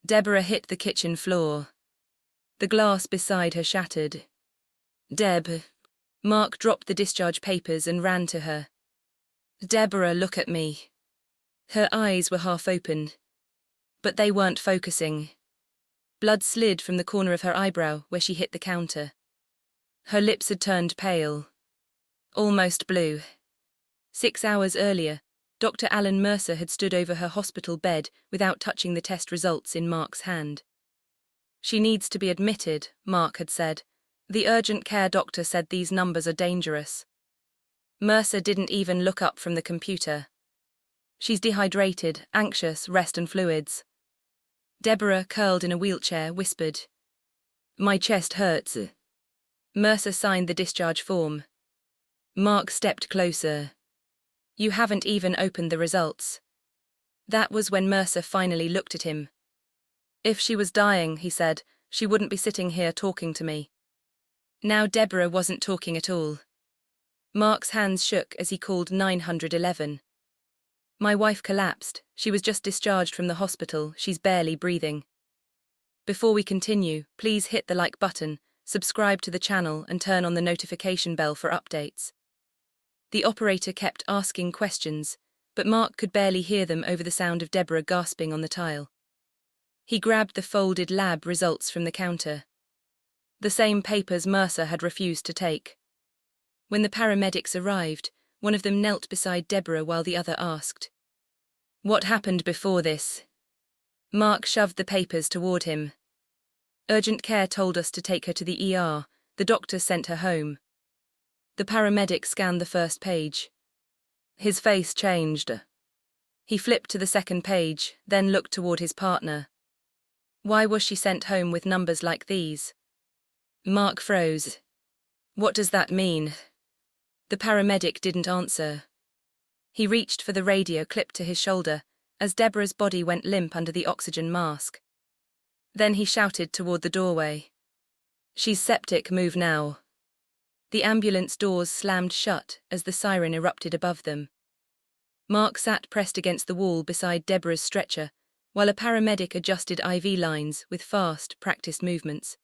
Deborah hit the kitchen floor. The glass beside her shattered. "Deb." Mark dropped the discharge papers and ran to her. "Deborah, look at me." Her eyes were half opened, but they weren't focusing. Blood slid from the corner of her eyebrow where she hit the counter. Her lips had turned pale. Almost blue. 6 hours earlier, Dr. Alan Mercer had stood over her hospital bed without touching the test results in Mark's hand. "She needs to be admitted," Mark had said. "The urgent care doctor said these numbers are dangerous." Mercer didn't even look up from the computer. "She's dehydrated, anxious, rest and fluids." Deborah, curled in a wheelchair, whispered, "My chest hurts." Mercer signed the discharge form. Mark stepped closer. "You haven't even opened the results." That was when Mercer finally looked at him. "If she was dying," he said, "she wouldn't be sitting here talking to me." Now Deborah wasn't talking at all. Mark's hands shook as he called 911. "My wife collapsed. She was just discharged from the hospital. She's barely breathing." Before we continue, please hit the like button, subscribe to the channel and turn on the notification bell for updates. The operator kept asking questions, but Mark could barely hear them over the sound of Deborah gasping on the tile. He grabbed the folded lab results from the counter. The same papers Mercer had refused to take. When the paramedics arrived, one of them knelt beside Deborah while the other asked, "What happened before this?" Mark shoved the papers toward him. "Urgent care told us to take her to the ER. The doctor sent her home." The paramedic scanned the first page. His face changed. He flipped to the second page, then looked toward his partner. "Why was she sent home with numbers like these?" Mark froze. "What does that mean?" The paramedic didn't answer. He reached for the radio clipped to his shoulder as Deborah's body went limp under the oxygen mask. Then he shouted toward the doorway, "She's septic, move now." The ambulance doors slammed shut as the siren erupted above them. Mark sat pressed against the wall beside Deborah's stretcher, while a paramedic adjusted IV lines with fast, practiced movements.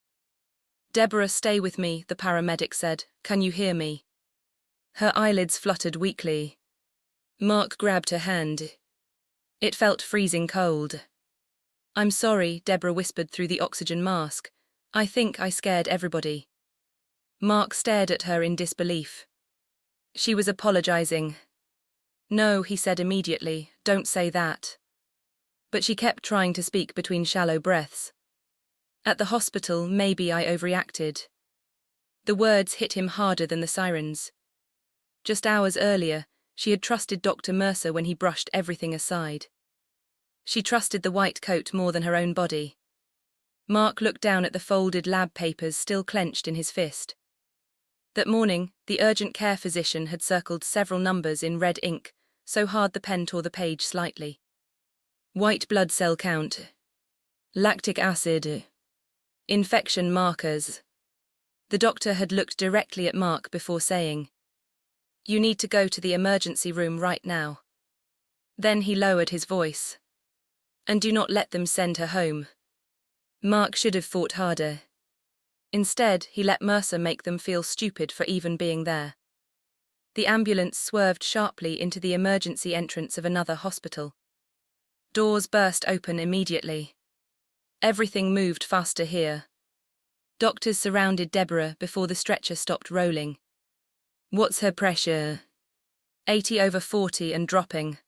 "Deborah, stay with me," the paramedic said. "Can you hear me?" Her eyelids fluttered weakly. Mark grabbed her hand. It felt freezing cold. "I'm sorry," Deborah whispered through the oxygen mask. "I think I scared everybody." Mark stared at her in disbelief. She was apologizing. "No," he said immediately, "don't say that." But she kept trying to speak between shallow breaths. "At the hospital, maybe I overreacted." The words hit him harder than the sirens. Just hours earlier, she had trusted Dr. Mercer when he brushed everything aside. She trusted the white coat more than her own body. Mark looked down at the folded lab papers still clenched in his fist. That morning, the urgent care physician had circled several numbers in red ink, so hard the pen tore the page slightly. White blood cell count. Lactic acid. Infection markers. The doctor had looked directly at Mark before saying, "You need to go to the emergency room right now." Then he lowered his voice. "And do not let them send her home." Mark should have fought harder. Instead, he let Mercer make them feel stupid for even being there. The ambulance swerved sharply into the emergency entrance of another hospital. Doors burst open immediately. Everything moved faster here. Doctors surrounded Deborah before the stretcher stopped rolling. "What's her pressure?" 80/40 and dropping.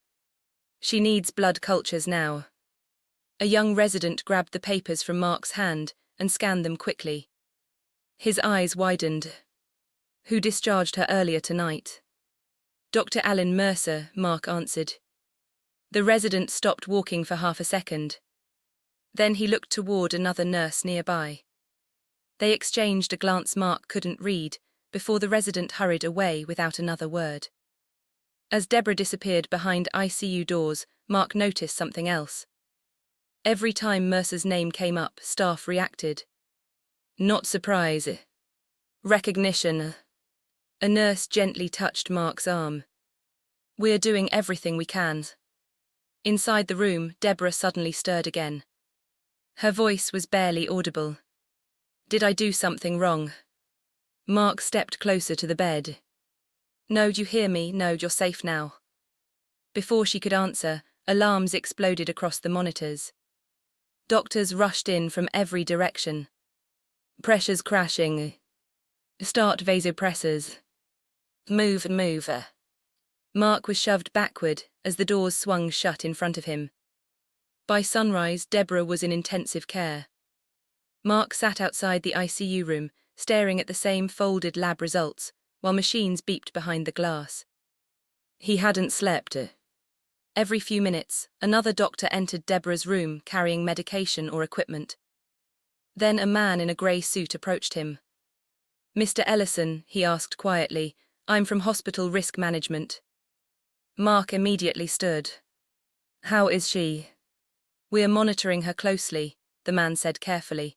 "She needs blood cultures now." A young resident grabbed the papers from Mark's hand and scanned them quickly. His eyes widened. "Who discharged her earlier tonight?" "Dr. Alan Mercer," Mark answered. The resident stopped walking for half a second. Then he looked toward another nurse nearby. They exchanged a glance Mark couldn't read before the resident hurried away without another word. As Deborah disappeared behind ICU doors, Mark noticed something else. Every time Mercer's name came up, staff reacted. Not surprise. Recognition. A nurse gently touched Mark's arm. "We're doing everything we can." Inside the room, Deborah suddenly stirred again. Her voice was barely audible. Did I do something wrong? Mark stepped closer to the bed. No, you hear me? No, you're safe now. Before she could answer, alarms exploded across the monitors. Doctors rushed in from every direction. Pressures crashing. Start vasopressors. Move. Mark was shoved backward as the doors swung shut in front of him. By sunrise, Deborah was in intensive care. Mark sat outside the ICU room, staring at the same folded lab results, while machines beeped behind the glass. He hadn't slept. Every few minutes, another doctor entered Deborah's room carrying medication or equipment. Then a man in a grey suit approached him. Mr. Ellison, he asked quietly, I'm from Hospital Risk Management. Mark immediately stood. How is she? We're monitoring her closely, the man said carefully.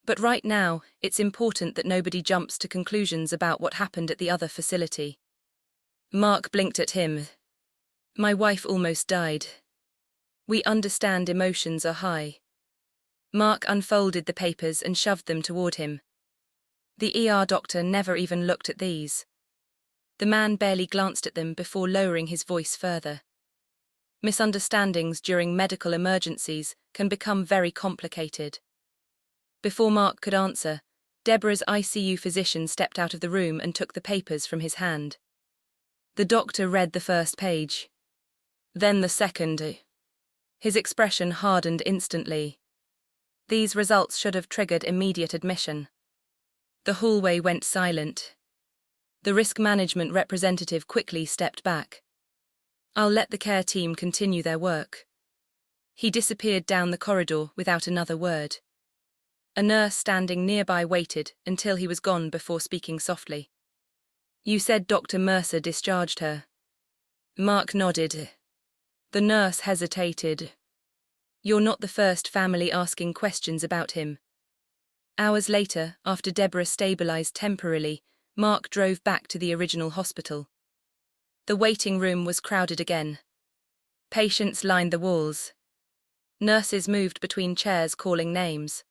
But right now, it's important that nobody jumps to conclusions about what happened at the other facility. Mark blinked at him. My wife almost died. We understand emotions are high. Mark unfolded the papers and shoved them toward him. The ER doctor never even looked at these. The man barely glanced at them before lowering his voice further. Misunderstandings during medical emergencies can become very complicated. Before Mark could answer, Deborah's ICU physician stepped out of the room and took the papers from his hand. The doctor read the first page. Then the second. His expression hardened instantly. These results should have triggered immediate admission. The hallway went silent. The risk management representative quickly stepped back. I'll let the care team continue their work. He disappeared down the corridor without another word. A nurse standing nearby waited until he was gone before speaking softly. You said Dr. Mercer discharged her. Mark nodded. The nurse hesitated. You're not the first family asking questions about him. Hours later, after Deborah stabilized temporarily, Mark drove back to the original hospital. The waiting room was crowded again. Patients lined the walls. Nurses moved between chairs calling names.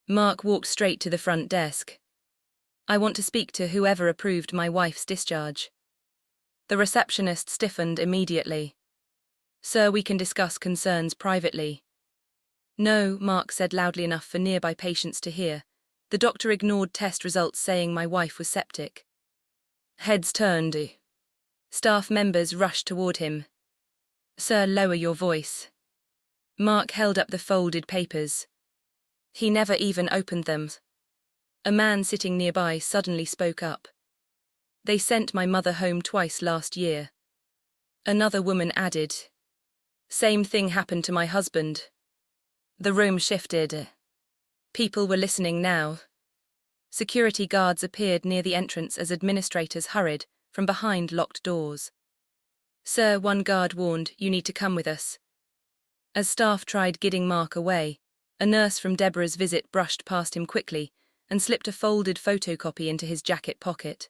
Mark walked straight to the front desk. I want to speak to whoever approved my wife's discharge. The receptionist stiffened immediately. Sir, we can discuss concerns privately. No, Mark said loudly enough for nearby patients to hear. The doctor ignored test results saying my wife was septic. Heads turned. Staff members rushed toward him. Sir, lower your voice. Mark held up the folded papers. He never even opened them. A man sitting nearby suddenly spoke up. They sent my mother home twice last year. Another woman added. Same thing happened to my husband. The room shifted. People were listening now. Security guards appeared near the entrance as administrators hurried from behind locked doors. Sir, one guard warned, you need to come with us. As staff tried getting Mark away, a nurse from Deborah's visit brushed past him quickly and slipped a folded photocopy into his jacket pocket.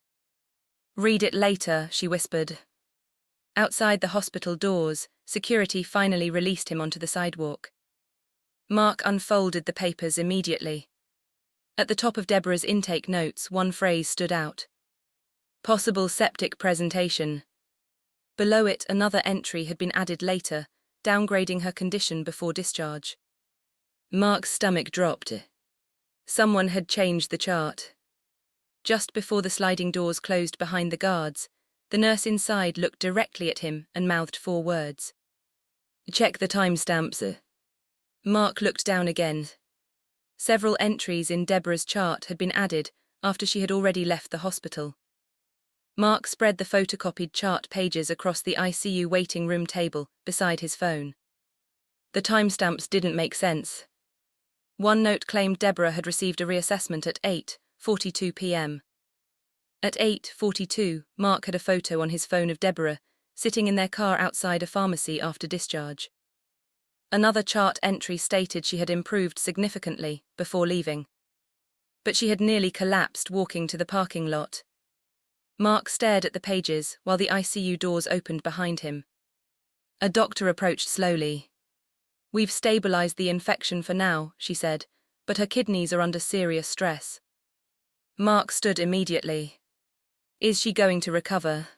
Read it later, she whispered. Outside the hospital doors, security finally released him onto the sidewalk. Mark unfolded the papers immediately. At the top of Deborah's intake notes, one phrase stood out. Possible septic presentation. Below it, another entry had been added later, downgrading her condition before discharge. Mark's stomach dropped. Someone had changed the chart. Just before the sliding doors closed behind the guards, the nurse inside looked directly at him and mouthed 4 words. Check the timestamps. Mark looked down again. Several entries in Deborah's chart had been added after she had already left the hospital. Mark spread the photocopied chart pages across the ICU waiting room table beside his phone. The timestamps didn't make sense. One note claimed Deborah had received a reassessment at 8:42 p.m. At 8:42, Mark had a photo on his phone of Deborah sitting in their car outside a pharmacy after discharge. Another chart entry stated she had improved significantly before leaving. But she had nearly collapsed walking to the parking lot. Mark stared at the pages while the ICU doors opened behind him. A doctor approached slowly. We've stabilized the infection for now, she said, but her kidneys are under serious stress. Mark stood immediately. Is she going to recover?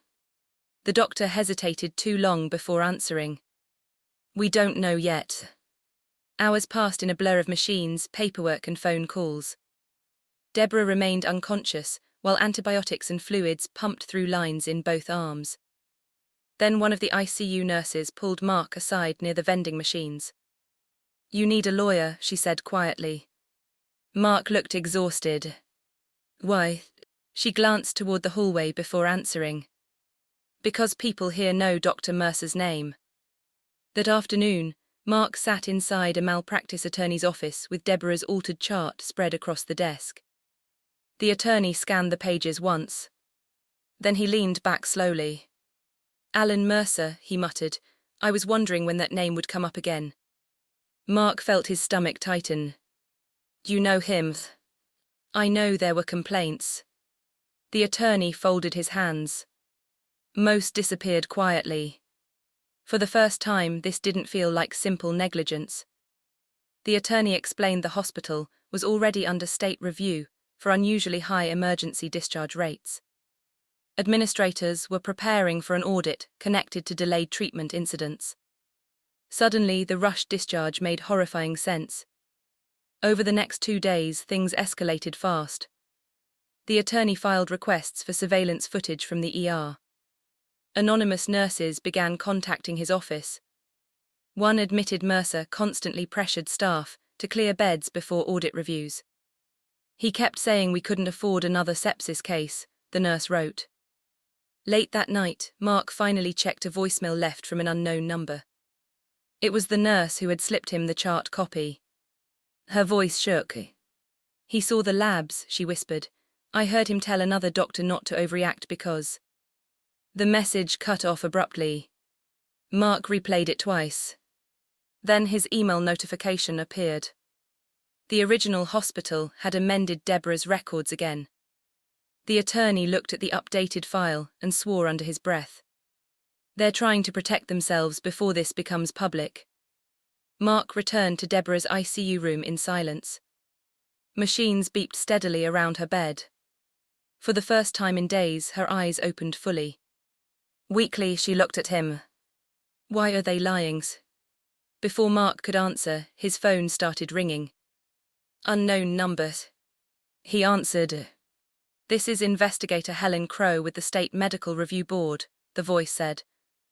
The doctor hesitated too long before answering. We don't know yet. Hours passed in a blur of machines, paperwork and phone calls. Deborah remained unconscious, while antibiotics and fluids pumped through lines in both arms. Then one of the ICU nurses pulled Mark aside near the vending machines. You need a lawyer, she said quietly. Mark looked exhausted. Why? She glanced toward the hallway before answering. Because people here know Dr. Mercer's name. That afternoon, Mark sat inside a malpractice attorney's office with Deborah's altered chart spread across the desk. The attorney scanned the pages once. Then he leaned back slowly. Alan Mercer, he muttered. I was wondering when that name would come up again. Mark felt his stomach tighten. You know him? I know there were complaints. The attorney folded his hands. Most disappeared quietly. For the first time, this didn't feel like simple negligence. The attorney explained the hospital was already under state review for unusually high emergency discharge rates. Administrators were preparing for an audit connected to delayed treatment incidents. Suddenly, the rushed discharge made horrifying sense. Over the next 2 days, things escalated fast. The attorney filed requests for surveillance footage from the ER. Anonymous nurses began contacting his office. One admitted Mercer constantly pressured staff to clear beds before audit reviews. He kept saying we couldn't afford another sepsis case, the nurse wrote. Late that night, Mark finally checked a voicemail left from an unknown number. It was the nurse who had slipped him the chart copy. Her voice shook. He saw the labs, she whispered. I heard him tell another doctor not to overreact because... The message cut off abruptly. Mark replayed it twice. Then his email notification appeared. The original hospital had amended Deborah's records again. The attorney looked at the updated file and swore under his breath. They're trying to protect themselves before this becomes public. Mark returned to Deborah's ICU room in silence. Machines beeped steadily around her bed. For the first time in days, her eyes opened fully. Weakly, she looked at him. Why are they lying? Before Mark could answer, his phone started ringing. Unknown number. He answered. This is Investigator Helen Crow with the State Medical Review Board, the voice said.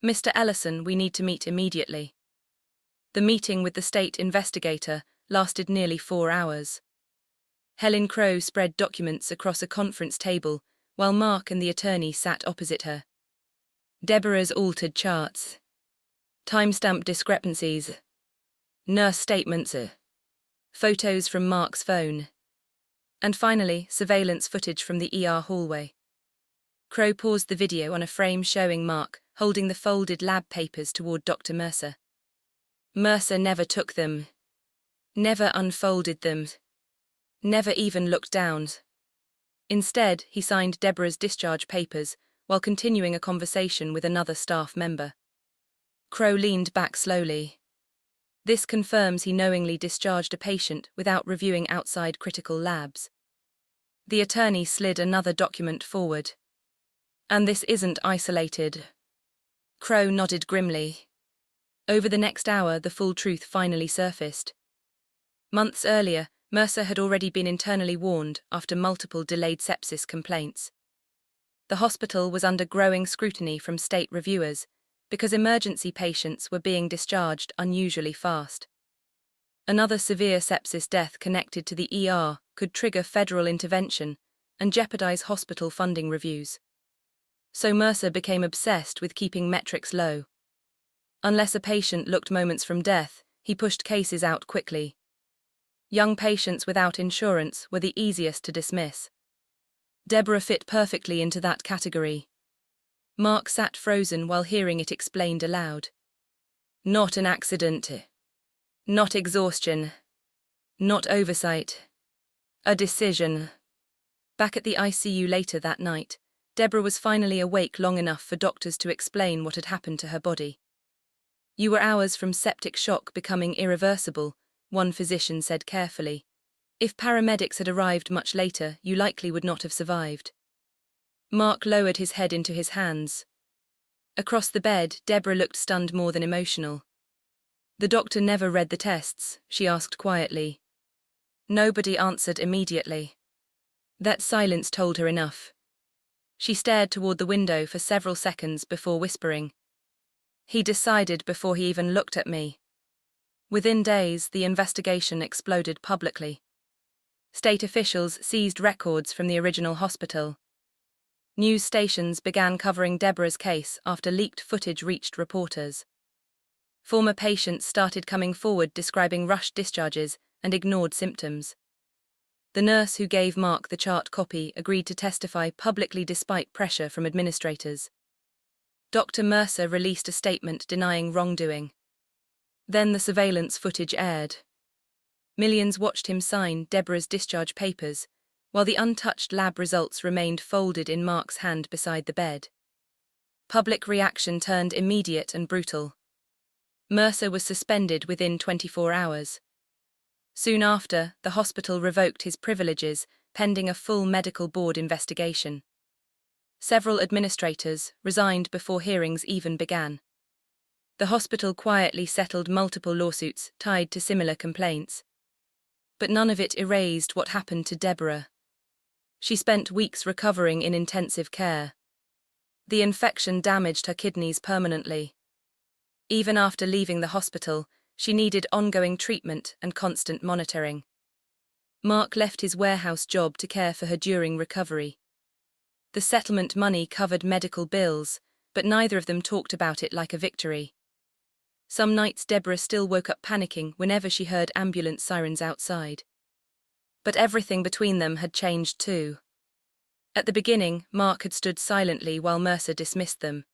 Mr. Ellison, we need to meet immediately. The meeting with the state investigator lasted nearly 4 hours. Helen Crow spread documents across a conference table, while Mark and the attorney sat opposite her. Deborah's altered charts. Timestamp discrepancies. Nurse statements. Photos from Mark's phone. And finally, surveillance footage from the ER hallway. Crow paused the video on a frame showing Mark holding the folded lab papers toward Dr. Mercer. Mercer never took them. Never unfolded them. Never even looked down. Instead, he signed Deborah's discharge papers while continuing a conversation with another staff member. Crow leaned back slowly. This confirms he knowingly discharged a patient without reviewing outside critical labs. The attorney slid another document forward. And this isn't isolated. Crow nodded grimly. Over the next hour, the full truth finally surfaced. Months earlier, Mercer had already been internally warned after multiple delayed sepsis complaints. The hospital was under growing scrutiny from state reviewers because emergency patients were being discharged unusually fast. Another severe sepsis death connected to the ER could trigger federal intervention and jeopardize hospital funding reviews. So Mercer became obsessed with keeping metrics low. Unless a patient looked moments from death, he pushed cases out quickly. Young patients without insurance were the easiest to dismiss. Deborah fit perfectly into that category. Mark sat frozen while hearing it explained aloud. Not an accident. Not exhaustion. Not oversight. A decision. Back at the ICU later that night, Deborah was finally awake long enough for doctors to explain what had happened to her body. You were hours from septic shock becoming irreversible, one physician said carefully. If paramedics had arrived much later, you likely would not have survived. Mark lowered his head into his hands. Across the bed, Deborah looked stunned more than emotional. The doctor never read the tests, she asked quietly. Nobody answered immediately. That silence told her enough. She stared toward the window for several seconds before whispering. He decided before he even looked at me. Within days, the investigation exploded publicly. State officials seized records from the original hospital. News stations began covering Deborah's case after leaked footage reached reporters. Former patients started coming forward describing rushed discharges and ignored symptoms. The nurse who gave Mark the chart copy agreed to testify publicly despite pressure from administrators. Dr. Mercer released a statement denying wrongdoing. Then the surveillance footage aired. Millions watched him sign Deborah's discharge papers, while the untouched lab results remained folded in Mark's hand beside the bed. Public reaction turned immediate and brutal. Mercer was suspended within 24 hours. Soon after, the hospital revoked his privileges, pending a full medical board investigation. Several administrators resigned before hearings even began. The hospital quietly settled multiple lawsuits tied to similar complaints. But none of it erased what happened to Deborah. She spent weeks recovering in intensive care. The infection damaged her kidneys permanently. Even after leaving the hospital, she needed ongoing treatment and constant monitoring. Mark left his warehouse job to care for her during recovery. The settlement money covered medical bills, but neither of them talked about it like a victory. Some nights Deborah still woke up panicking whenever she heard ambulance sirens outside. But everything between them had changed too. At the beginning, Mark had stood silently while Mercer dismissed them.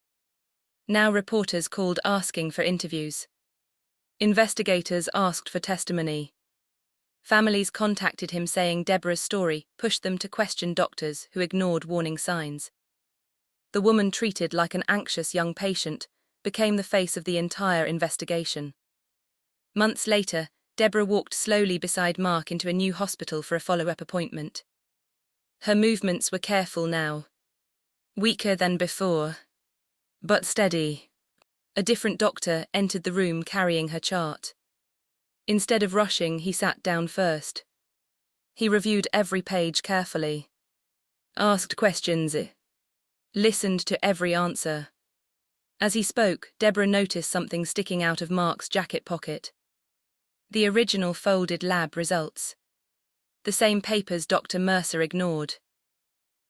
Now reporters called asking for interviews. Investigators asked for testimony. Families contacted him saying Deborah's story pushed them to question doctors who ignored warning signs. The woman treated like an anxious young patient became the face of the entire investigation. Months later, Deborah walked slowly beside Mark into a new hospital for a follow-up appointment. Her movements were careful now. Weaker than before, but steady. A different doctor entered the room carrying her chart. Instead of rushing, he sat down first. He reviewed every page carefully. Asked questions. Listened to every answer. As he spoke, Deborah noticed something sticking out of Mark's jacket pocket. The original folded lab results. The same papers Dr. Mercer ignored.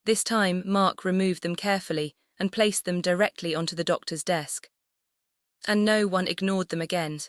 This time, Mark removed them carefully and placed them directly onto the doctor's desk. And no one ignored them again.